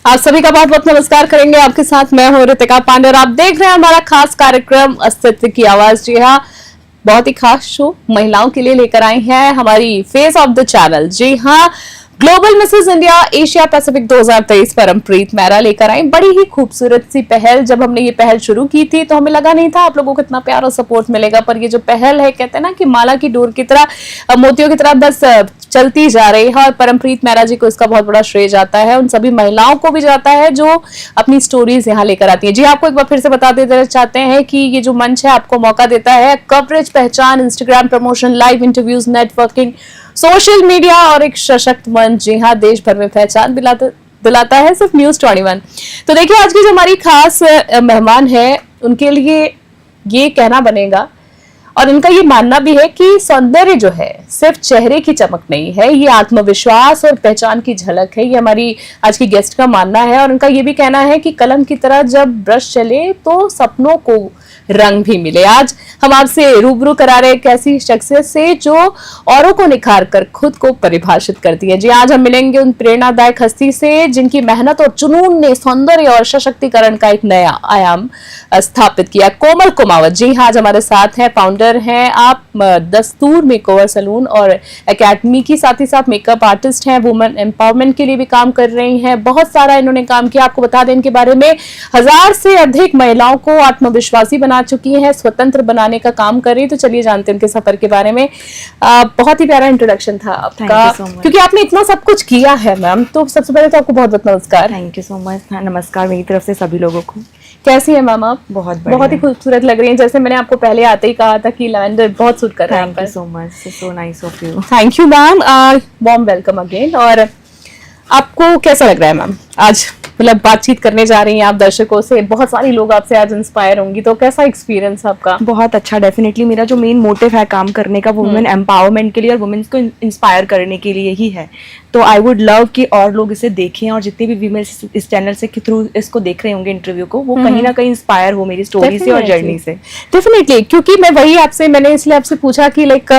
आप सभी का बहुत बहुत नमस्कार करेंगे। आपके साथ मैं हूं रितिका पांडे और आप देख रहे हैं हमारा खास कार्यक्रम अस्तित्व की आवाज। जी हाँ, बहुत ही खास शो महिलाओं के लिए लेकर आई है हमारी फेस ऑफ द चैनल। जी हाँ, global Mrs India Asia Pacific 2023 Parampreet Mehra लेकर आई। बड़ी ही खूबसूरत सी पहल। जब हमने ये पहल शुरू की थी तो हमें लगा नहीं था आप लोगों को इतना प्यार और सपोर्ट मिलेगा, पर ये जो पहल है, कहते हैं ना कि माला की डोर की तरह, मोतियों की तरह बस चलती जा रही है। और परमप्रीत मेहरा जी को इसका बहुत बड़ा श्रेय जाता है, उन सभी महिलाओं को भी जाता है जो अपनी स्टोरीज यहाँ लेकर आती है। जी, आपको एक बार फिर से बता देना चाहते हैं कि ये जो मंच है आपको मौका देता है कवरेज, पहचान, Instagram promotion, live interviews, networking, social media और एक सशक्त मंच। जी हाँ, देश भर में पहचान दिलाता है सिर्फ न्यूज 21। तो देखिए, आज की जो हमारी खास मेहमान है उनके लिए ये कहना बनेगा और इनका ये मानना भी है कि सौंदर्य जो है सिर्फ चेहरे की चमक नहीं है, ये आत्मविश्वास और पहचान की झलक है। ये हमारी आज की गेस्ट का मानना है और उनका ये भी कहना है कि कलम की तरह जब ब्रश चले तो सपनों को रंग भी मिले। आज हम आपसे रूबरू करा रहे एक ऐसी शख्सियत से जो औरों को निखार कर खुद को परिभाषित करती है। जी, आज हम मिलेंगे उन प्रेरणादायक हस्ती से जिनकी मेहनत और जुनून ने सौंदर्य और सशक्तिकरण का एक नया आयाम स्थापित किया। कोमल कुमावत जी हाँ, आज हमारे साथ हैं। फाउंडर हैं आप दस्तूर मेकओवर सैलून और एकेडमी की, साथ ही साथ मेकअप आर्टिस्ट हैं, वुमेन एम्पावरमेंट के लिए भी काम कर रही हैं। बहुत सारा इन्होंने काम किया। आपको बता दें इनके बारे में, 1000 से अधिक महिलाओं को आत्मविश्वासी बना चुकी है, स्वतंत्र बनाने का काम कर रही है। तो चलिए जानते हैं उनके सफर के बारे में। बहुत ही प्यारा इंट्रोडक्शन था आपका, क्योंकि आपने इतना सब कुछ किया है मैम। तो सबसे पहले तो आपको बहुत बहुत नमस्कार। Thank you so much. नमस्कार मेरी तरफ से सभी लोगों को। कैसी है मैम आप? बहुत ही खूबसूरत लग रही हैं। जैसे मैंने आपको पहले आते ही कहा था कि लैवेंडर बहुत सूट कर रहा है। Thank you so much, so nice of you. Thank you ma'am, warm welcome again. और आपको कैसा लग रहा है मैम आज? मतलब बातचीत करने जा रही हैं आप दर्शकों से, बहुत सारी लोग आपसे आज इंस्पायर होंगी, तो कैसा एक्सपीरियंस आपका? बहुत अच्छा। डेफिनेटली मेरा जो मेन मोटिव है काम करने का वुमेन एम्पावरमेंट के लिए और वुमेन्स को इंस्पायर करने के लिए ही है। तो आई वुड लव कि और लोग इसे देखें और जितने भी वीमेन्स इस चैनल से के थ्रू इसको देख रहे होंगे इंटरव्यू को, वो कहीं ना कहीं इंस्पायर हो मेरी स्टोरी से और जर्नी से। डेफिनेटली, क्योंकि मैं वही मैंने इसलिए आपसे पूछा कि लाइक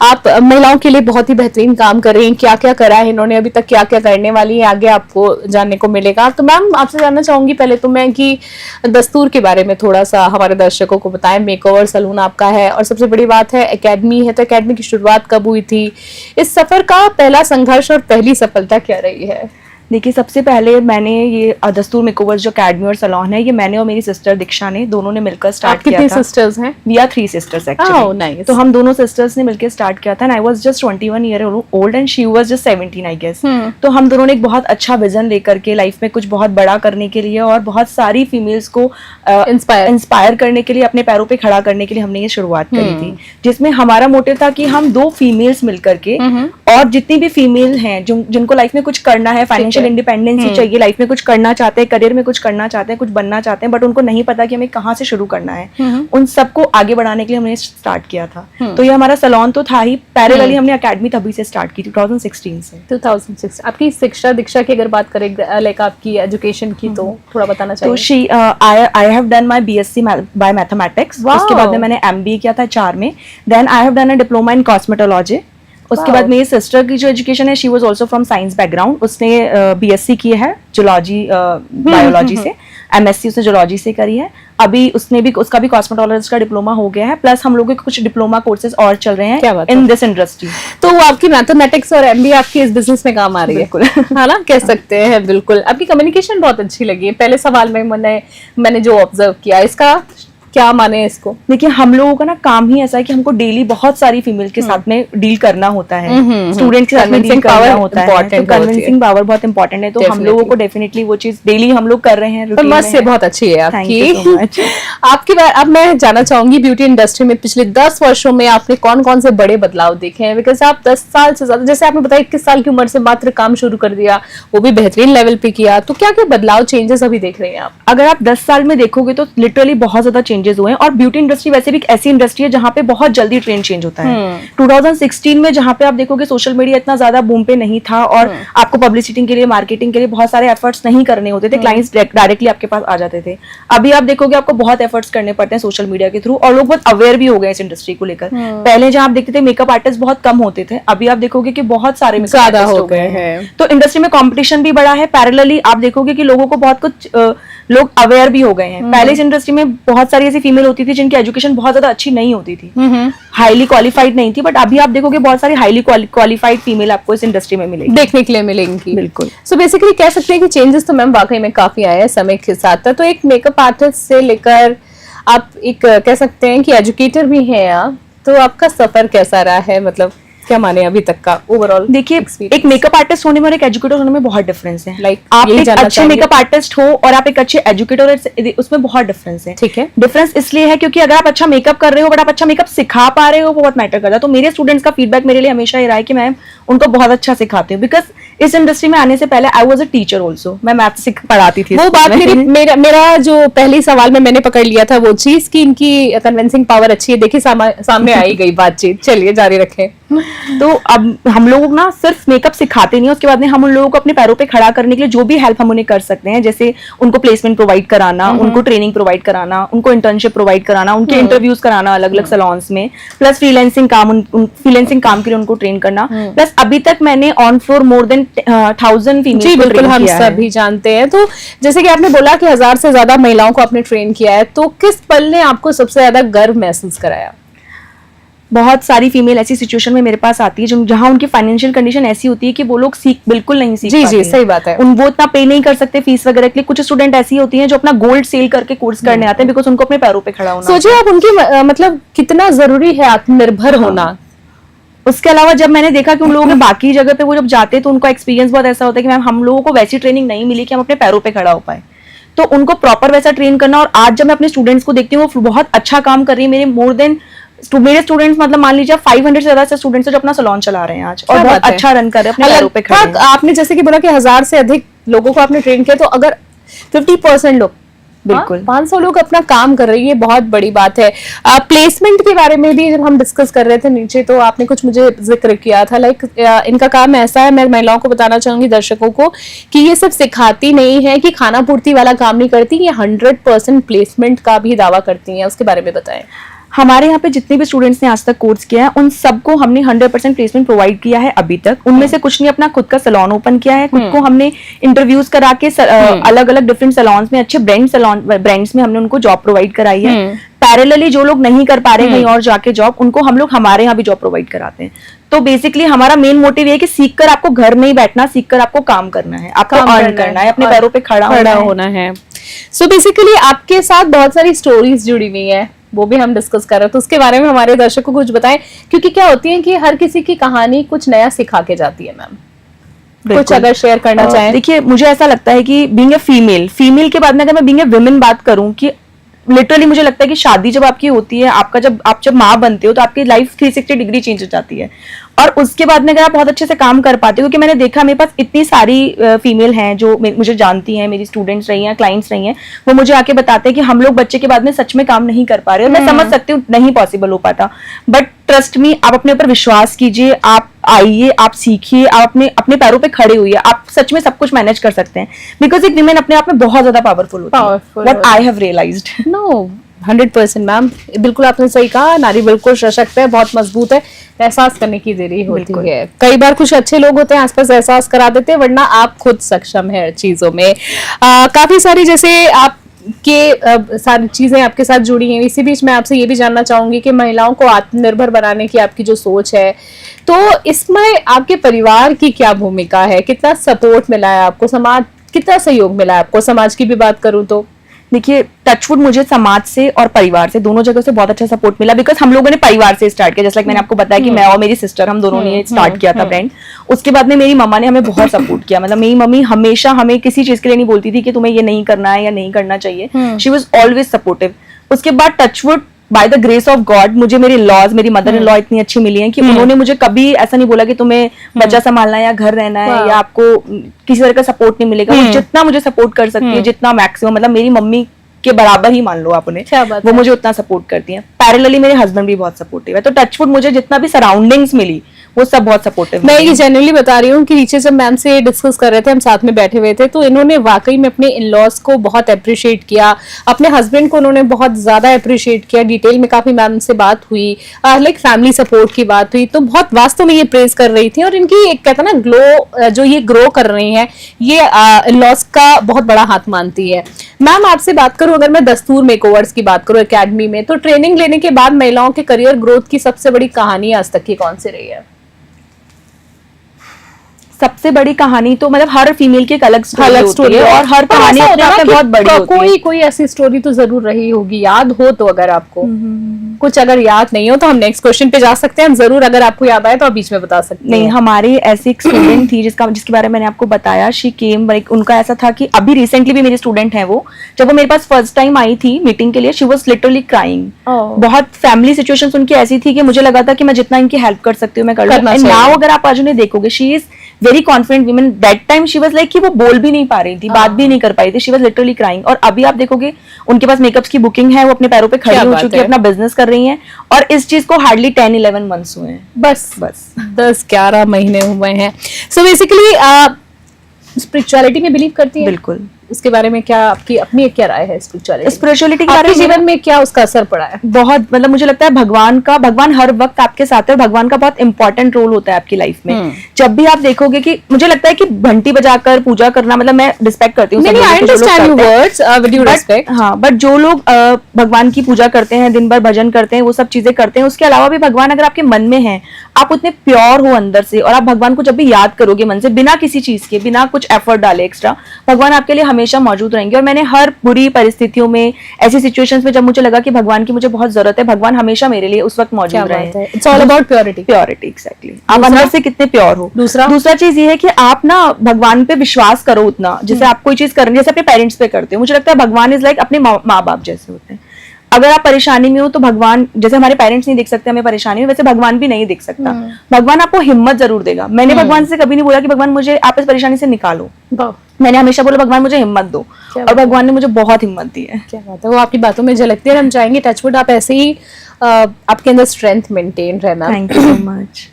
आप महिलाओं के लिए बहुत ही बेहतरीन काम कर रही हैं। क्या क्या करा है इन्होंने अभी तक, क्या क्या करने वाली है, आगे आपको जानने को मिलेगा। तो मैम आपसे जानना चाहूंगी पहले तो मैं कि दस्तूर के बारे में थोड़ा सा हमारे दर्शकों को बताएं। मेकओवर सैलून आपका है और सबसे बड़ी बात है एकेडमी है, तो एकेडमी की शुरुआत कब हुई थी? इस सफर का पहला संघर्ष और पहली सफलता क्या रही है? देखिए, सबसे पहले मैंने ये दस्तूर मेकओवर जो अकेडमी और सैलून है, ये मैंने और मेरी सिस्टर दीक्षा ने दोनों ने मिलकर स्टार्ट किया था। कितनी सिस्टर्स हैं? We are 3 sisters actually. तो हम दोनों सिस्टर्स ने मिलकर स्टार्ट किया था। I was just 21 year old and she was just 17 I guess. तो हम दोनों ने एक बहुत अच्छा विजन लेकर के लाइफ में कुछ बहुत बड़ा करने के लिए और बहुत सारी फीमेल्स को इंस्पायर करने के लिए, अपने पैरों पे खड़ा करने के लिए हमने ये शुरुआत करी थी, जिसमें हमारा मोटिव था कि हम 2 फीमेल्स मिलकर के और जितनी भी फीमेल हैं जिनको लाइफ में कुछ करना है, फाइनेंशियल इंडिपेंडेंसी चाहिए, लाइफ में कुछ करना चाहते हैं, करियर में कुछ करना चाहते हैं, कुछ बनना चाहते हैं, बट उनको नहीं पता कि हमें कहाँ से शुरू करना है, उन सबको आगे बढ़ाने के लिए हमने स्टार्ट किया था। तो ये हमारा सैलून तो था ही, पैरेलली हमने एकेडमी तभी से स्टार्ट की 2016 से। 2006। आपकी शिक्षा दीक्षा की अगर बात करें, लाइक आपकी एजुकेशन की, तो थोड़ा बताना चाहिए। तो I have done my BSc by mathematics. उसके बाद में मैंने एमबीए किया था 4 में। Then I have done a diploma in cosmetology. उसके बाद मेरी सिस्टर की जो एजुकेशन है, she was also from science background. उसने बीएससी की है जूलॉजी बायोलॉजी से, एमएससी उसने जूलॉजी से करी है। अभी उसका भी कॉस्मेटोलॉजिस्ट का डिप्लोमा हो गया है, प्लस हम लोगों के कुछ डिप्लोमा कोर्सेज और चल रहे हैं इन दिस इंडस्ट्री। तो आपकी मैथमेटिक्स और एमबीए आपकी इस बिजनेस में काम आ रही है, है ना, कह सकते हैं। बिल्कुल, आपकी कम्युनिकेशन बहुत अच्छी लगी है। पहले सवाल में मैंने जो ऑब्जर्व किया, इसका क्या माने इसको? देखिए, हम लोगों का ना काम ही ऐसा है कि हमको डेली बहुत सारी फीमेल के साथ में डील करना होता है, स्टूडेंट के साथ में डील करना होता है, तो कन्विंसिंग पावर बहुत इंपॉर्टेंट है। तो हम लोगों को डेफिनेटली वो चीज डेली हम लोग कर रहे हैं। मस्त से बहुत अच्छी है आपकी। आपकी बात अब मैं जानना चाहूंगी, ब्यूटी इंडस्ट्री में पिछले 10 वर्षों में आपने कौन कौन से बड़े बदलाव देखे हैं? बिकॉज आप 10 साल से ज्यादा, जैसे आपने बताया 21 साल की उम्र से मात्र काम शुरू कर दिया, वो भी बेहतरीन लेवल पे किया, तो क्या क्या बदलाव, चेंजेस अभी देख रहे हैं आप? अगर आप 10 साल में देखोगे तो लिटरली बहुत ज्यादा चेंजेस चेंजेस हुए हैं। और ब्यूटी इंडस्ट्री वैसे भी एक ऐसी इंडस्ट्री है जहाँ पे बहुत जल्दी ट्रेंड चेंज होता है। 2016 में जहाँ पे आप देखोगे सोशल मीडिया इतना ज्यादा बूम पे नहीं था और आपको पब्लिसिटी के लिए, मार्केटिंग के लिए बहुत सारे एफर्ट्स नहीं करने होते थे, क्लाइंट्स डायरेक्टली आपके पास आ जाते थे। अभी आप देखोगे आपको बहुत एफर्ट्स करने पड़ते हैं सोशल मीडिया के थ्रू, और लोग बहुत अवेयर भी हो गए इस इंडस्ट्री को लेकर। पहले जहाँ आप देखते थे मेकअप आर्टिस्ट बहुत कम होते थे, अभी आप देखोगे कि बहुत सारे ज्यादा हो गए हैं। तो इंडस्ट्री में कंपटीशन भी बड़ा है। पैरेलली आप देखोगे कि लोगों को बहुत कुछ लोग अवेयर भी हो गए हैं। पहले इस इंडस्ट्री में बहुत सारी ऐसी फीमेल होती थी जिनकी एजुकेशन बहुत ज्यादा अच्छी नहीं होती थी, हाईली क्वालिफाइड नहीं थी, बट अभी आप देखोगे बहुत सारी हाईली क्वालिफाइड फीमेल आपको इस इंडस्ट्री में मिलेगी, देखने के लिए मिलेंगी। बिल्कुल। सो बेसिकली कह सकते हैं कि चेंजेस तो मैम वाकई में काफी आए हैं समय के साथ। तो एक मेकअप आर्टिस्ट से लेकर आप एक कह सकते हैं कि एजुकेटर भी हैं आप, तो आपका सफर कैसा रहा है, मतलब क्या माने अभी तक का ओवरऑल? देखिए, एक मेकअप आर्टिस्ट होने में और एक एजुकेटर होने में बहुत डिफरेंस है। Like, आप यही एक जानना अच्छे चाहेंगे? मेकअप आर्टिस्ट हो और आप एक अच्छे एजुकेटर हो, उसमें बहुत डिफरेंस है। ठीक है। डिफरेंस इसलिए है क्योंकि अगर आप अच्छा मेकअप कर रहे हो बट आप अच्छा मेकअप सिखा पा रहे हो, वो बहुत मैटर करता है। तो मेरे स्टूडेंट्स का फीडबैक मेरे लिए हमेशा ये रहा है कि मैं उनको बहुत अच्छा सिखाती हूँ, बिकॉज इस इंडस्ट्री में आने से पहले I was a teacher also, मैं मैथ्स पढ़ाती थी। वो बात मेरा जो पहली सवाल में मैंने पकड़ लिया था वो चीज की इनकी कन्विंसिंग पावर अच्छी है। देखिए सामने आई गई बातचीत। चलिए जारी रखें। तो अब हम लोग ना सिर्फ मेकअप सिखाते नहीं, उसके बाद में हम उन लोगों को अपने पैरों पे खड़ा करने के लिए जो भी हेल्प हम उन्हें कर सकते हैं, जैसे उनको प्लेसमेंट प्रोवाइड कराना, उनको ट्रेनिंग प्रोवाइड कराना, उनको इंटर्नशिप प्रोवाइड कराना, उनके इंटरव्यूज कराना अलग अलग सैलून्स में, प्लस फ्रीलांसिंग काम के लिए उनको ट्रेन करना। प्लस अभी तक मैंने on floor more than 1000 female जी बिल्कुल, हम सभी जानते हैं। तो जैसे कि आपने बोला कि 1000 से ज्यादा महिलाओं को आपने ट्रेन किया है, तो किस पल ने आपको सबसे ज्यादा गर्व महसूस कराया? बहुत सारी फीमेल ऐसी सिचुएशन में मेरे पास आती है जहां उनकी फाइनेंशियल कंडीशन ऐसी होती है कि वो लोग बिल्कुल नहीं सीख पाते। जी सही बात है। वो इतना पे नहीं कर सकते फीस वगैरह के लिए। कुछ स्टूडेंट ऐसी होती हैं जो अपना गोल्ड सेल करके कोर्स करने आते हैं बिकॉज उनको अपने पैरों पे खड़ा होना। सोचिए आप उनकी मतलब कितना जरूरी है आत्मनिर्भर होना। उसके अलावा जब मैंने देखा कि उन लोगों के बाकी जगह पे वो जब जाते तो उनका एक्सपीरियंस बहुत ऐसा होता है कि मैम हम लोगों को वैसी ट्रेनिंग नहीं मिली कि हम अपने पैरों पे खड़ा हो पाए, तो उनको प्रॉपर वैसा ट्रेन करना। और आज जब मैं अपने स्टूडेंट्स को देखती हूँ वो बहुत अच्छा काम कर रही है। मेरे स्टूडेंट्स मतलब मान लीजिए 500 से ज्यादा स्टूडेंट्स जो अपना सैलून चला रहे हैं आज और बहुत अच्छा रन कर रहे हैं, अपने पैरों पे खड़े हैं। आपने जैसे कि बोला कि 1000 से अधिक लोगों को आपने ट्रेन किया, तो अगर 50% लोग, बिल्कुल 500 लोग अपना काम कर रहे हैं, ये बहुत बड़ी बात है। प्लेसमेंट के बारे में भी जब हम डिस्कस कर रहे थे नीचे, तो आपने कुछ मुझे जिक्र किया था, लाइक इनका काम ऐसा है, मैं महिलाओं को बताना चाहूंगी दर्शकों को, कि ये सब सिखाती नहीं है कि खाना पूर्ति वाला काम नहीं करती, ये 100% प्लेसमेंट का भी दावा करती है। उसके बारे में बताएं। हमारे यहाँ पे जितने भी स्टूडेंट्स ने आज तक कोर्स किया है उन सबको हमने 100% प्लेसमेंट प्रोवाइड किया है अभी तक। उनमें से कुछ ने अपना खुद का सैलून ओपन किया है, खुद को हमने इंटरव्यूज करा के अलग अलग डिफरेंट सैलून्स में, अच्छे ब्रांड्स में हमने उनको जॉब प्रोवाइड कराई है। पैरेलली जो लोग नहीं कर पा रहे कहीं और जाके जॉब, उनको हम लोग हमारे यहाँ भी जॉब प्रोवाइड कराते हैं। तो बेसिकली हमारा मेन मोटिव ये है कि सीखकर आपको घर में ही बैठना, सीखकर आपको काम करना है, आपको अर्न करना है, अपने पैरों पे खड़ा होना है। सो बेसिकली आपके साथ बहुत सारी स्टोरीज जुड़ी हुई है, वो भी हम डिस्कस कर रहे हैं, तो उसके बारे में हमारे दर्शकों को कुछ बताएं, क्योंकि क्या होती है कि हर किसी की कहानी कुछ नया सिखा के जाती है। मैम कुछ अगर शेयर करना चाहें। देखिए, मुझे ऐसा लगता है कि बीइंग ए फीमेल के बाद में अगर मैं बीइंग ए वुमेन बात करूं, कि लिटरली मुझे लगता है कि शादी जब आपकी होती है, आप जब माँ बनते हो तो आपकी लाइफ 360 डिग्री चेंज हो जाती है। और उसके बाद में अगर आप बहुत अच्छे से काम कर पाते हो, क्योंकि मैंने देखा मेरे पास इतनी सारी फीमेल हैं जो मुझे जानती हैं, मेरी स्टूडेंट्स रही हैं, क्लाइंट्स रही हैं, वो मुझे आके बताते हैं कि हम लोग बच्चे के बाद में सच में काम नहीं कर पा रहे। और मैं समझ सकती हूँ नहीं पॉसिबल हो पाता, बट ट्रस्ट मी, आप अपने ऊपर विश्वास कीजिए, आप आइए, आप सीखिए, आप अपने पैरों पे खड़े हुए, आप सच में सब कुछ मैनेज कर सकते हैं। बिकॉज एक विमेन अपने आप में बहुत ज्यादा पावरफुल होती है, what I have realised. No 100% ma'am, बिल्कुल आपने सही कहा, नारी बिल्कुल सशक्त है, बहुत मजबूत है, एहसास करने की देरी होती है। कई बार कुछ अच्छे लोग होते हैं आसपास एहसास करा देते हैं, वरना आप खुद सक्षम है चीजों में। काफी सारी जैसे आप के सारी चीजें आपके साथ जुड़ी हैं। इसी बीच मैं आपसे ये भी जानना चाहूंगी कि महिलाओं को आत्मनिर्भर बनाने की आपकी जो सोच है, तो इसमें आपके परिवार की क्या भूमिका है? कितना सपोर्ट मिला है आपको? समाज कितना सहयोग मिला है आपको? समाज की भी बात करूं तो देखिए, टचवुड मुझे समाज से और परिवार से, दोनों जगह से बहुत अच्छा सपोर्ट मिला। बिकॉज हम लोगों ने परिवार से स्टार्ट किया, जैसे मैंने आपको बताया कि मैं और मेरी सिस्टर, हम दोनों ने स्टार्ट किया था ब्रांड। उसके बाद में मेरी मम्मा ने हमें बहुत सपोर्ट किया। मतलब मेरी मम्मी हमेशा हमें किसी चीज के लिए नहीं बोलती थी कि तुम्हें ये नहीं करना है या नहीं करना चाहिए। She was always supportive. उसके बाद touch wood by the grace of God मुझे मेरी लॉज, मेरी मदर इन लॉ इतनी अच्छी मिली है कि उन्होंने मुझे कभी ऐसा नहीं बोला कि तुम्हें बच्चा संभालना है या घर रहना है या आपको किसी तरह का सपोर्ट नहीं मिलेगा। वो जितना मुझे सपोर्ट कर सकती है, जितना मैक्सिमम, मतलब मेरी मम्मी के बराबर ही मान लो आप उन्हें, क्या बात वो है। मुझे उतना सपोर्ट करती हैं। पैरेलली मेरे हस्बैंड भी बहुत सपोर्टिव है, तो टचवुड मुझे जितना भी सराउंडिंग्स मिली वो सब बहुत सपोर्टिव। मैं ये जनरली बता रही हूँ कि नीचे जब मैम से डिस्कस कर रहे थे, हम साथ में बैठे हुए थे, तो इन्होंने वाकई में अपने इन लॉज को बहुत अप्रिशिएट किया, अपने हस्बैंड को उन्होंने बहुत ज्यादा अप्रिशिएट किया। डिटेल में काफी मैम से बात हुई, लाइक फैमिली सपोर्ट की बात हुई, तो बहुत वास्तव में ये प्रेज कर रही थी। और इनकी एक कहता ना ग्लो, जो ये ग्रो कर रही हैं, ये इन लॉज का बहुत बड़ा हाथ मानती है। मैम आपसे बात करूं, अगर मैं दस्तूर मेकओवर्स की बात करूं एकेडमी में, तो ट्रेनिंग लेने के बाद महिलाओं के करियर ग्रोथ की सबसे बड़ी कहानी आज तक की कौन सी रही है? सबसे बड़ी कहानी तो मतलब हर फीमेल की एक अलग स्टोरी है, और हर पर कहानी ऐसा अपने होता आप है में बहुत बड़ी होती है। कोई ऐसी स्टोरी तो जरूर रही होगी, याद हो तो, अगर आपको कुछ अगर याद नहीं हो तो हम नेक्स्ट क्वेश्चन पे जा सकते हैं। हम जरूर, अगर आपको याद आए तो आप बीच में बता सकते हैं। नहीं, हमारी ऐसी एक स्टूडेंट थी जिसके बारे में मैंने आपको बताया, शी केम, उनका ऐसा था कि अभी रिसेंटली भी मेरी स्टूडेंट है वो, जब वो मेरे पास फर्स्ट टाइम आई थी मीटिंग के लिए, शी वाज लिटरली क्राइंग। बहुत फैमिली सिचुएशंस उनकी ऐसी थी कि मुझे लगा था कि मैं जितना इनकी हेल्प कर सकती हूँ मैं कर लूँ। एंड नाउ अगर आप आज उन्हें देखोगे, she is very confident women. That time she was like कि वो बोल भी नहीं पा रही थी, बात भी नहीं कर पाई थी, शी वाज लिटरली क्राइंग। और अभी आप देखोगे उनके पास मेकअप्स की बुकिंग है, वो अपने पैरों पे खड़ी हो चुकी है, अपना बिजनेस कर रही हैं, और इस चीज को हार्डली 10-11 मंथ्स हुए हैं। बस 10-11 महीने हुए हैं। सो बेसिकली स्पिरिचुअलिटी में बिलीव करती है? बिल्कुल। इसके बारे में क्या आपकी अपनी क्या राय है? स्पिरिचुअलिटी के बारे में जीवन में क्या उसका असर पड़ा है? बहुत, मतलब मुझे लगता है भगवान हर वक्त आपके साथ है, भगवान का बहुत इंपॉर्टेंट रोल होता है आपकी लाइफ में। जब भी आप देखोगे कि मुझे लगता है कि घंटी बजाकर पूजा करना, मतलब मैं रिस्पेक्ट करती हूँ, हाँ, बट जो लोग भगवान की पूजा करते हैं, दिन भर भजन करते हैं, वो सब चीजें करते हैं, उसके अलावा भी भगवान अगर आपके मन में है, आप उतने प्योर हो अंदर से, और आप भगवान को जब भी याद करोगे मन से, बिना किसी चीज के, बिना कुछ एफर्ट डाले एक्स्ट्रा, भगवान आपके लिए हमेशा मौजूद रहेंगे। और मैंने हर बुरी परिस्थितियों में, ऐसी सिचुएशंस में जब मुझे लगा कि भगवान की मुझे बहुत जरूरत है, भगवान हमेशा मेरे लिए उस वक्त मौजूद रहे। It's all about purity. Exactly. आप अंदर से कितने प्योर हो। दूसरा चीज ये है कि आप ना भगवान पे विश्वास करो उतना, जैसे आप कोई चीज करनी, जैसे अपने पेरेंट्स पे करते हो। मुझे लगता है भगवान इज लाइक अपने माँ बाप जैसे होते हैं। अगर आप परेशानी में हो तो भगवान, जैसे हमारे पेरेंट्स नहीं देख सकते हमें परेशानी में, वैसे भगवान भी नहीं देख सकता। भगवान आपको हिम्मत जरूर देगा। मैंने भगवान से कभी नहीं बोला कि भगवान मुझे आप इस परेशानी से निकालो, मैंने हमेशा बोला भगवान मुझे हिम्मत दो, और भगवान ने मुझे बहुत हिम्मत दी है। क्या बात है, वो आपकी बातों में झलकती है। हम चाहेंगे टचवुड आप ऐसे ही आपके अंदर स्ट्रेंथ मेंटेन रहना। Thank you so much.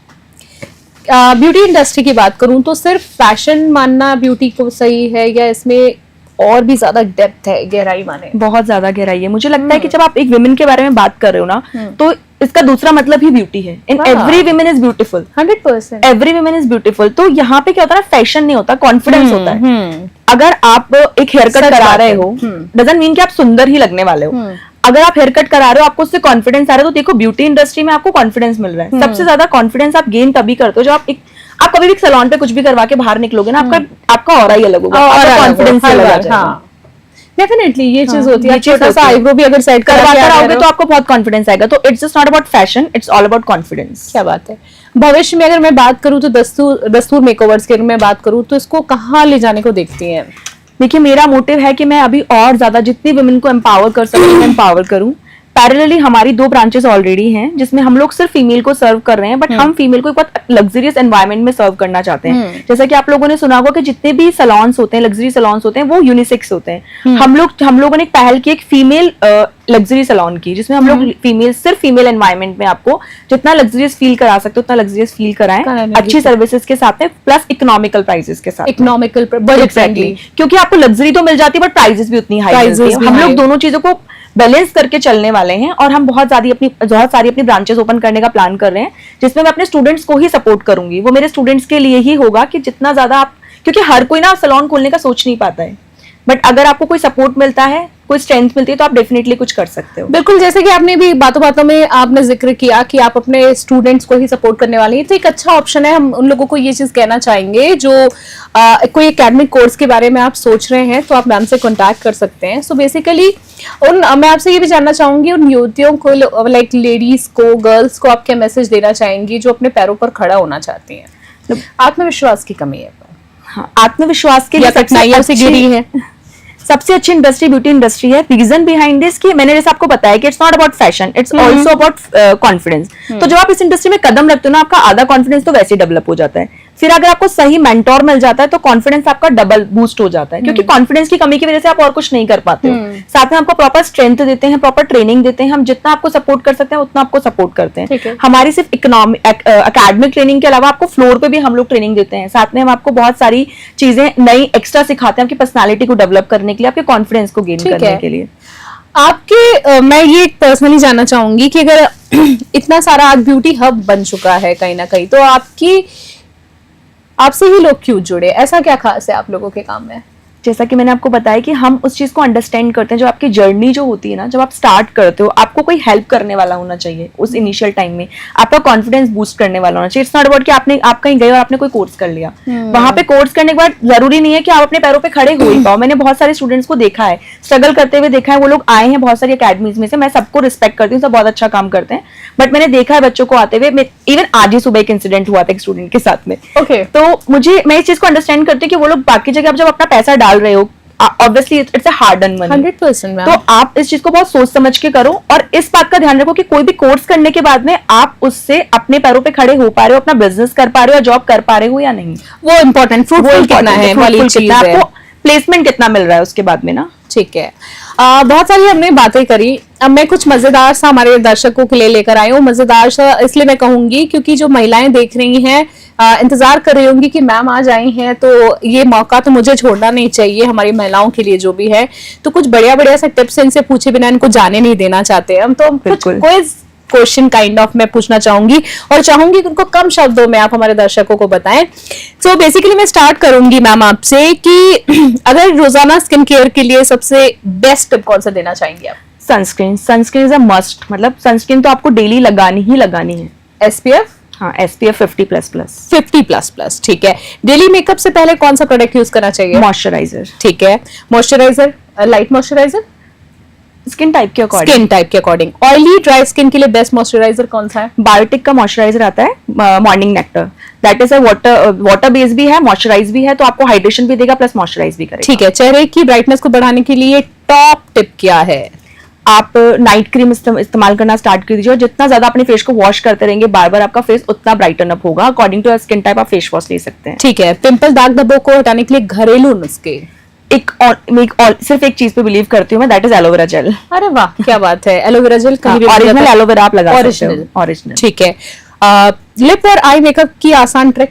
Beauty industry की बात करूं तो सिर्फ फैशन मानना ब्यूटी को सही है, या इसमें और भी ज्यादा डेप्थ है, गहराई माने? बहुत ज्यादा गहराई है। मुझे लगता है कि जब आप एक विमेन के बारे में बात कर रहे हो ना, तो इसका दूसरा मतलब ही ब्यूटी है। In every women is beautiful, 100%। Every women is beautiful. तो यहाँ पे क्या होता है, फैशन नहीं होता, कॉन्फिडेंस होता है। अगर आप एक हेयर कट करा रहे हो, डजंट मीन कि आप सुंदर ही लगने वाले हो। अगर आप हेयर कट करा रहे हो, आपको उससे कॉन्फिडेंस आ रहा है, तो देखो ब्यूटी इंडस्ट्री में आपको कॉन्फिडेंस मिल रहा है। सबसे ज्यादा कॉन्फिडेंस आप गेन तभी करते हो जब आप कभी भी सैलून पे कुछ भी करवा के बाहर निकलोगे ना, आपका ऑरा ही अलग होगा, आपका कॉन्फिडेंस अलग आ जाएगा। डेफिनेटली ये चीज होती है। छोटा सा आईब्रो भी अगर सेट करवाकर आओगे तो आपको बहुत कॉन्फिडेंस आएगा। तो it's just not about fashion, it's all about confidence. क्या बात है। भविष्य में अगर मैं बात करूं तो दस्तूर मेकओवर्स के मैं बात करूं तो इसको कहाँ ले जाने को देखती हैं? देखिए, मेरा मोटिव है कि मैं अभी और ज्यादा जितनी वुमेन को एम्पावर कर सकूं मैं एम्पावर करूं। पैरेलली हमारी 2 ब्रांचेस ऑलरेडी हैं, जिसमें हम लोग सिर्फ फीमेल को सर्व कर रहे हैं, बट हम फीमेल को एक बहुत लग्जरियस एनवायरनमेंट में सर्व करना चाहते हैं। जैसा कि आप लोगों ने सुना होगा कि जितने भी सलॉन्स होते हैं, लग्जरी सलॉन्स होते हैं, वो यूनिसेक्स होते हैं। हम लोगों ने एक पहल की, एक फीमेल लग्जरी सलॉन की, जिसमें हम लोग सिर्फ फीमेल एनवायरनमेंट में आपको जितना लग्जरियस फील करा सकते हो उतना लग्जरियस फील कराएं, अच्छी सर्विसेज के साथ में, प्लस इकोनॉमिकल प्राइसेस के साथ। इकोनॉमिकल बजट फ्रेंडली, क्योंकि आपको लग्जरी तो मिल जाती है बट प्राइसेस भी उतनी हाई मिलती है। हम लोग दोनों चीजों को बैलेंस करके चलने वाले हैं, और हम बहुत सारी अपनी ब्रांचेस ओपन करने का प्लान कर रहे हैं, जिसमें मैं अपने स्टूडेंट्स को ही सपोर्ट करूंगी। वो मेरे स्टूडेंट्स के लिए ही होगा कि जितना ज्यादा आप, क्योंकि हर कोई ना सैलून खोलने का सोच नहीं पाता है, बट अगर आपको कोई सपोर्ट मिलता है, कोई स्ट्रेंथ मिलती है, तो आप डेफिनेटली कुछ कर सकते हो। बिल्कुल, जैसे कि आपने भी बातों बातों में आपने जिक्र किया कि आप अपने स्टूडेंट्स को ही सपोर्ट करने वाले हैं, तो एक अच्छा ऑप्शन है। हम उन लोगों को ये चीज कहना चाहेंगे जो कोई एकेडमिक कोर्स के बारे में आप सोच रहे हैं, तो आप मैम से कॉन्टैक्ट कर सकते हैं। सो बेसिकली मैं आपसे ये भी जानना चाहूंगी, उन युवतियों को, लाइक लेडीज को, गर्ल्स को आप क्या मैसेज देना चाहेंगी जो अपने पैरों पर खड़ा होना चाहती हैं? आत्मविश्वास की कमी है। हाँ, आत्मविश्वास के लिए कठिनाइयों से घिरी है। सबसे अच्छी इंडस्ट्री ब्यूटी इंडस्ट्री है। रीजन बिहाइंड दिस कि मैंने जैसे आपको बताया कि it's not about fashion, it's also about confidence. तो जब आप इस इंडस्ट्री में कदम रखते हो ना, आपका आधा कॉन्फिडेंस तो वैसे ही डेवलप हो जाता है। फिर अगर आपको सही मेंटोर मिल जाता है तो कॉन्फिडेंस आपका डबल बूस्ट हो जाता है, क्योंकि कॉन्फिडेंस की कमी की वजह से आप और कुछ नहीं कर पाते हो। साथ में आपको प्रॉपर स्ट्रेंथ देते हैं, प्रॉपर ट्रेनिंग देते हैं, हम जितना आपको सपोर्ट कर सकते हैं उतना आपको सपोर्ट करते हैं। हमारी सिर्फ एकेडमिक ट्रेनिंग के अलावा आपको फ्लोर पे भी हम लोग ट्रेनिंग देते हैं। साथ में हम आपको बहुत सारी चीजें नई एक्स्ट्रा सिखाते हैं आपकी पर्सनालिटी को डेवलप करने के लिए, आपके कॉन्फिडेंस को गेन करने के लिए। आपके मैं ये पर्सनली जानना चाहूंगी कि अगर इतना सारा आज ब्यूटी हब बन चुका है कहीं ना कहीं, तो आपसे ही लोग क्यों जुड़े? ऐसा क्या खास है आप लोगों के काम में? जैसा कि मैंने आपको बताया कि हम उस चीज को अंडरस्टैंड करते हैं, जो आपकी जर्नी जो होती है ना, जब आप स्टार्ट करते हो आपको कोई हेल्प करने वाला होना चाहिए उस इनिशियल टाइम में, आपका कॉन्फिडेंस बूस्ट करने वाला होना चाहिए। इट्स नॉट अबाउट कि आप कहीं गए और आपने कोई कोर्स कर लिया, वहां पे कोर्स करने के बाद जरूरी नहीं है कि आप अपने पैरों पे खड़े हो ही पाओ। मैंने बहुत सारे स्टूडेंट्स को देखा है, स्ट्रगल करते हुए देखा है, वो लोग आए हैं बहुत सारी अकेडमीज में से, मैं सबको रिस्पेक्ट करती हूँ, सब बहुत अच्छा काम करते हैं, बट मैंने देखा है बच्चों को आते हुए। इवन आज ही सुबह एक इंसिडेंट हुआ था एक स्टूडेंट के साथ में। तो मैं इस चीज को अंडरस्टैंड करती हूँ कि वो लोग बाकी जगह जब अपना पैसा डाल रहे हो, obviously it's a hard earn money, 100%। तो आप इस चीज को बहुत सोच समझ के करो, और इस बात का ध्यान रखो कि कोई भी कोर्स करने के बाद में आप उससे अपने पैरों पे खड़े हो पा रहे हो, अपना बिजनेस कर पा रहे हो या जॉब कर पा रहे हो या नहीं। वो इम्पोर्टेंट, फ्रूटफुल कितना है वाली चीज है, आपको प्लेसमेंट कितना मिल रहा है उसके बाद में ना। ठीक है। बहुत सारी हमने बातें करी, अब मैं कुछ मजेदार सा हमारे दर्शकों के लिए लेकर आई हूँ। मजेदार सा इसलिए मैं कहूंगी क्योंकि जो महिलाएं देख रही हैं इंतजार कर रही होंगी कि मैम आज आई हैं, तो ये मौका तो मुझे छोड़ना नहीं चाहिए हमारी महिलाओं के लिए जो भी है। तो कुछ बढ़िया से टिप्स इनसे पूछे बिना इनको जाने नहीं देना चाहते हम, तो कुछ क्विज क्वेश्चन काइंड ऑफ मैं पूछना चाहूंगी और चाहूंगी कि उनको कम शब्दों में आप हमारे दर्शकों को बताएं। सो बेसिकली मैं स्टार्ट करूंगी मैम आपसे कि अगर रोजाना स्किन केयर के लिए सबसे बेस्ट टिप कौन सा देना चाहेंगे आप? सनस्क्रीन इज अ मस्ट, मतलब सनस्क्रीन तो आपको डेली लगानी ही लगानी है। एसपीएफ? हाँ, SPF 50++। 50++, ठीक है। डेली मेकअप से पहले कौन सा प्रोडक्ट यूज करना चाहिए? मॉइस्चराइजर। ठीक है। Moisturiser, light moisturiser, skin type के अकॉर्डिंग। ऑयली ड्राई स्किन के लिए बेस्ट मॉइस्चराइजर कौन सा है? बायोटिक का मॉइस्चराइजर आता है, morning nectar, that is a water base भी है, मॉइस्चराइज भी है, तो आपको हाइड्रेशन भी देगा प्लस मॉइस्चराइज भी करेगा। ठीक है। चेहरे की ब्राइटनेस को बढ़ाने के लिए टॉप टिप क्या है? आप नाइट क्रीम इस्तेमाल करना स्टार्ट कर दीजिए, और जितना ज्यादा अपने फेस को वॉश करते रहेंगे बार बार, आपका फेस उतना ब्राइटन अप होगा। अकॉर्डिंग टू स्किन टाइप आप फेस वॉश ले सकते हैं। ठीक है। पिंपल दाग धब्बों को हटाने के लिए घरेलू नुस्खे? सिर्फ एक चीज पे बिलीव करती हूँ मैं, दैट इज एलोवेरा जेल। अरे वाह, क्या बात है। एलोवेरा जेल कहीं भी ओरिजिनल एलोवेरा आप लगा सकते हो, ओरिजिनल। ठीक है। लिप और आई मेकअप की आसान trick?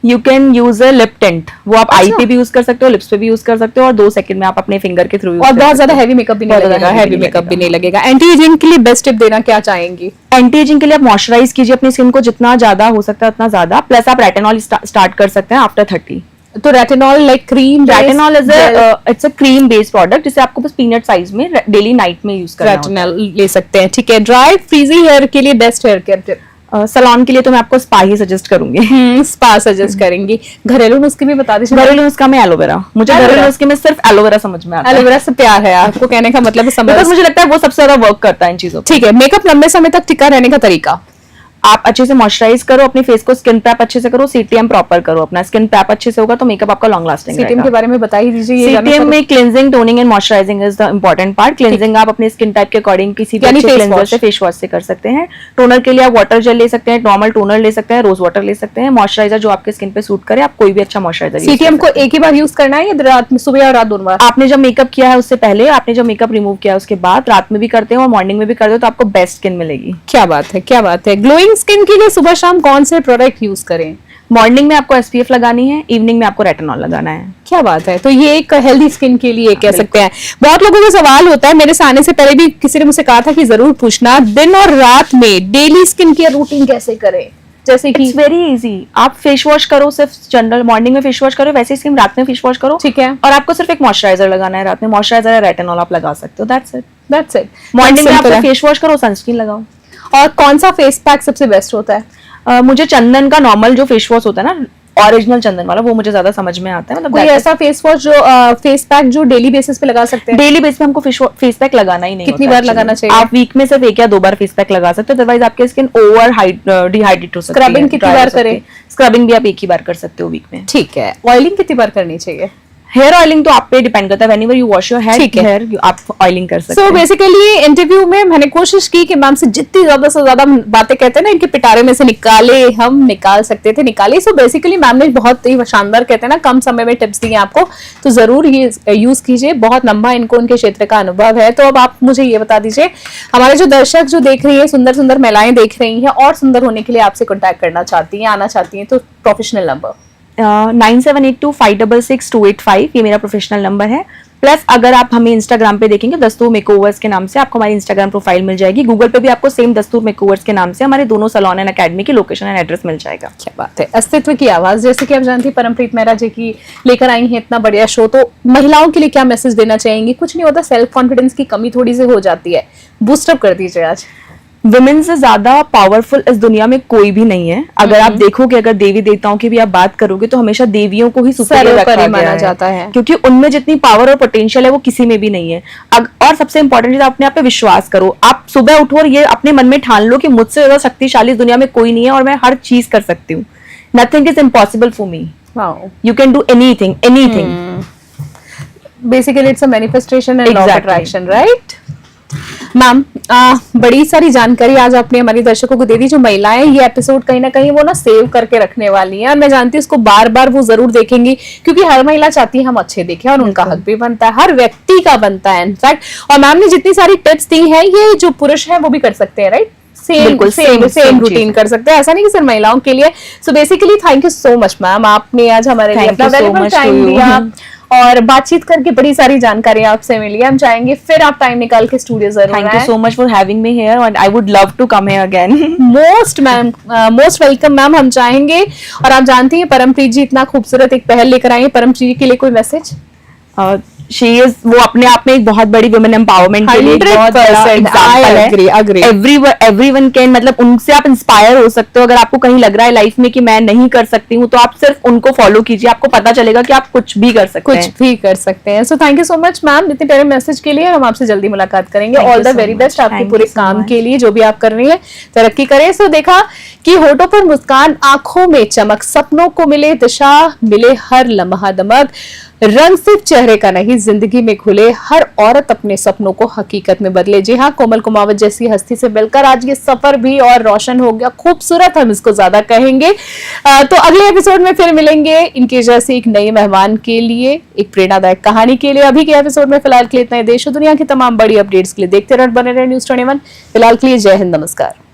You can use a lip tint, वो आप आई पे भी यूज कर सकते हो, लिप्स पे भी यूज कर सकते हो, और 2 सेकंड में आप अपने फिंगर के थ्रू यूज और बहुत ज्यादा हैवी मेकअप भी नहीं लगेगा, हैवी मेकअप भी नहीं लगेगा। एंटी एजिंग के लिए बेस्ट टिप देना क्या चाहेंगी? एंटी एजिंग के लिए आप मॉइस्चराइज कीजिए अपनी स्किन को जितना ज्यादा हो सकता है उतना ज्यादा, प्लस आप रेटिनॉल स्टार्ट कर सकते हैं आफ्टर 30। तो retinol like cream? Retinol is it's a cream based product, जिसे आपको बस पीनट साइज में डेली नाइट में यूज करना है। रेटिनॉल ले सकते हैं। ठीक है। ड्राई फ्रीजी हेयर के लिए best hair care tip? Salon के लिए तो मैं आपको स्पा ही सजेस्ट करूंगी। स्पा सजेस्ट करेंगी। घरेलू नुस्खे भी बता दीजिए। घरेलू नुस्खा में एलोवेरा, मुझे घरेलू नुस्खे में सिर्फ एलोवेरा समझ में आता है। एलोवेरा से प्यार है आपको, कहने का मतलब समझ। मुझे लगता है वो सबसे ज्यादा वर्क करता है इन चीजों। ठीक है। मेकअप लंबे समय तक टिका रहने का तरीका? आप अच्छे से मॉइस्चराइज करो अपने फेस को, स्किन प्रैप अच्छे से करो, सीटीएम प्रॉपर करो अपना, स्किन प्रैप अच्छे से होगा तो मेकअप आपका लॉन्ग लास्टिंग रहेगा। सीटीएम के बारे में बता ही दीजिए। सीटीएम में cleansing, toning and moisturising is the important part. Cleansing आप अपने स्किन टाइप के अकॉर्डिंग किसी भी क्लींजर से, फेस वॉश से कर सकते हैं। टोनर के लिए आप वाटर जेल ले सकते हैं, नॉर्मल टोनर ले सकते हैं, रोज वाटर ले सकते हैं। मॉइस्चराइजर जो आपके स्किन पे सूट करे, आप कोई भी अच्छा मॉइस्चराइजर। सीटीएम को एक ही बार यूज करना है या रात में, सुबह और रात दोनों बार? आपने जब मेकअप किया है उससे पहले, आपने जब मेकअप रिमूव किया है उसके बाद, रात में भी करते हो और मॉर्निंग में भी करते हो, तो आपको बेस्ट स्किन मिलेगी। क्या बात है, क्या बात है। ग्लोइंग स्किन के लिए सुबह शाम कौन से प्रोडक्ट यूज करें? मॉर्निंग में आपको SPF लगानी है, इवनिंग में आपको रेटिनॉल लगाना है। क्या बात है। तो ये एक हेल्दी स्किन के लिए कह सकते हैं। बहुत लोगों को सवाल होता है, मेरे से आने से पहले भी किसी ने मुझसे कहा था कि जरूर पूछना, दिन और रात में डेली स्किन केयर रूटीन कैसे करें? जैसे कि इट्स वेरी इजी, आप फेस वॉश करो, सिर्फ जनरल मॉर्निंग में फेस वॉश करो, वैसे ही सेम रात में फेस वॉश करो। ठीक है। और आपको सिर्फ एक मॉइस्चराइजर लगाना है रात में, मॉइस्चराइजर या रेटिनॉल आप लगा सकते हो, दैट्स इट। मॉर्निंग में आप फेस वॉश करो, सनस्क्रीन लगाओ। और कौन सा फेस पैक सबसे बेस्ट होता है? मुझे चंदन का नॉर्मल जो फेस वॉश होता है ना, ओरिजिनल चंदन वाला, वो मुझे ज्यादा समझ में आता है। मतलब कोई ऐसा फेस वॉश जो फेस पैक जो डेली बेसिस पे लगा सकते हैं? डेली बेस पे हमको फेस पैक लगाना ही नहीं। कितनी बार लगाना चाहिए? आप वीक में सिर्फ 1 या 2 बार फेस पैक लगा सकते हो, अदरवाइज आपकी स्किन ओवर डिहाइड्रेट हो सकती है। स्क्रबिंग कितनी बार करें? स्क्रबिंग भी आप 1 ही बार कर सकते हो वीक में। ठीक है। ऑयलिंग कितनी बार करनी चाहिए? हेयर ऑयलिंग तो आप पे डिपेंड करता है, whenever you wash your hair आप ऑयलिंग कर सकते So हैं। बेसिकली इंटरव्यू में मैंने कोशिश की कि मैम से जितनी ज्यादा से ज्यादा बातें कहते हैं ना इनके पिटारे में से निकाल सकते थे निकाले। सो बेसिकली मैम ने बहुत ही शानदार कहते हैं ना कम समय में टिप्स दिए आपको, तो जरूर ये यूज कीजिए। बहुत लंबा इनको उनके क्षेत्र का अनुभव है। तो अब आप मुझे ये बता दीजिए, हमारे जो दर्शक जो देख रही है, सुंदर सुंदर महिलाएं देख रही हैं और सुंदर होने के लिए आपसे कॉन्टैक्ट करना चाहती हैं, आना चाहती हैं, तो प्रोफेशनल नंबर 9782586285 ये मेरा प्रोफेशनल नंबर है। प्लस अगर आप हमें इंस्टाग्राम पे देखेंगे दस्तूर मेकओवर्स के नाम से, आपको हमारी इंस्टाग्राम प्रोफाइल मिल जाएगी। गूगल पे भी आपको सेम दस्तूर मेकओवर्स के नाम से हमारे दोनों सैलून एंड एकेडमी की लोकेशन एंड एड्रेस मिल जाएगा। क्या बात है। अस्तित्व की आवाज, जैसे कि आप जानती हैं परमप्रीत मेहरा जी की लेकर आई हैं इतना बढ़िया शो, तो महिलाओं के लिए क्या मैसेज देना चाहेंगी? कुछ नहीं होता, सेल्फ कॉन्फिडेंस की कमी थोड़ी सी हो जाती है, बूस्टअप कर दीजिए आज। विमेन से ज्यादा पावरफुल इस दुनिया में कोई भी नहीं है। अगर आप देखोगे, अगर देवी देवताओं की भी आप बात करोगे तो हमेशा देवियों को ही सुपीरियर रखा गया माना जाता है, क्योंकि उनमें जितनी पावर और पोटेंशियल है वो किसी में भी नहीं है। और सबसे इंपॉर्टेंट चीज, अपने आप पे विश्वास करो। आप सुबह उठो और ये अपने मन में ठान लो कि मुझसे ज्यादा शक्तिशाली इस दुनिया में कोई नहीं है और मैं हर चीज कर सकती हूँ। Nothing is impossible for me, you can do anything anything. Basically it's a manifestation and law of attraction, right? Ma'am बड़ी सारी जानकारी आज आपने हमारे दर्शकों को दे दी। जो महिलाएं ये एपिसोड कहीं ना कहीं वो ना सेव करके रखने वाली हैं, और मैं जानती हूँ इसको बार बार वो जरूर देखेंगी, क्योंकि हर महिला चाहती है हम अच्छे देखें और उनका हक भी बनता है, हर व्यक्ति का बनता है इनफैक्ट। और मैम ने जितनी सारी टिप्स दी है ये जो पुरुष है वो भी कर सकते हैं, राइट? सेम रूटीन कर सकते हैं, ऐसा नहीं कि सिर्फ महिलाओं के लिए। So basically thank you so much ma'am, आपने आज हमारे लिए अपना वैल्यूएबल टाइम दिया और बातचीत करके बड़ी सारी जानकारी आपसे मिली। हम चाहेंगे फिर आप टाइम निकाल के स्टूडियो जरूर आएं। Thank you so much for having me here and I would love to come here again. Most welcome ma'am, हम चाहेंगे। और आप जानती हैं परमप्रीत जी इतना खूबसूरत एक पहल लेकर आई है, परमप्रीत जी के लिए कोई मैसेज? She is वो अपने आप में एक बहुत बड़ी वुमेन एम्पावरमेंट के लिए बहुत बड़ा एग्जांपल है। एवरीवन कैन, मतलब उनसे आप इंस्पायर हो सकते हो। अगर आपको कहीं लग रहा है लाइफ में कि मैं नहीं कर सकती हूँ, तो आप सिर्फ उनको फॉलो कीजिए, आपको पता चलेगा कि आप कुछ भी कर सकते हैं। So thank you so much ma'am इतने प्यारे मैसेज के लिए। हम आपसे जल्दी मुलाकात करेंगे। ऑल द वेरी बेस्ट आपके पूरे काम के लिए, जो भी आप कर रही है तरक्की करें। सो देखा कि होठों पर मुस्कान, आंखों में चमक, सपनों को मिले दिशा, मिले हर लम्हा दमक, रंग सिर्फ चेहरे का नहीं जिंदगी में खुले, हर औरत अपने सपनों को हकीकत में बदले। जी हाँ, कोमल कुमावत जैसी हस्ती से मिलकर आज ये सफर भी और रोशन हो गया, खूबसूरत हम इसको ज्यादा कहेंगे। तो अगले एपिसोड में फिर मिलेंगे इनके जैसे एक नए मेहमान के लिए, एक प्रेरणादायक कहानी के लिए। अभी के एपिसोड में फिलहाल के लिए इतना ही। देश और दुनिया की तमाम बड़ी अपडेट्स के लिए देखते रहे, बने रहे न्यूज़ 21। फिलहाल के लिए जय हिंद, नमस्कार।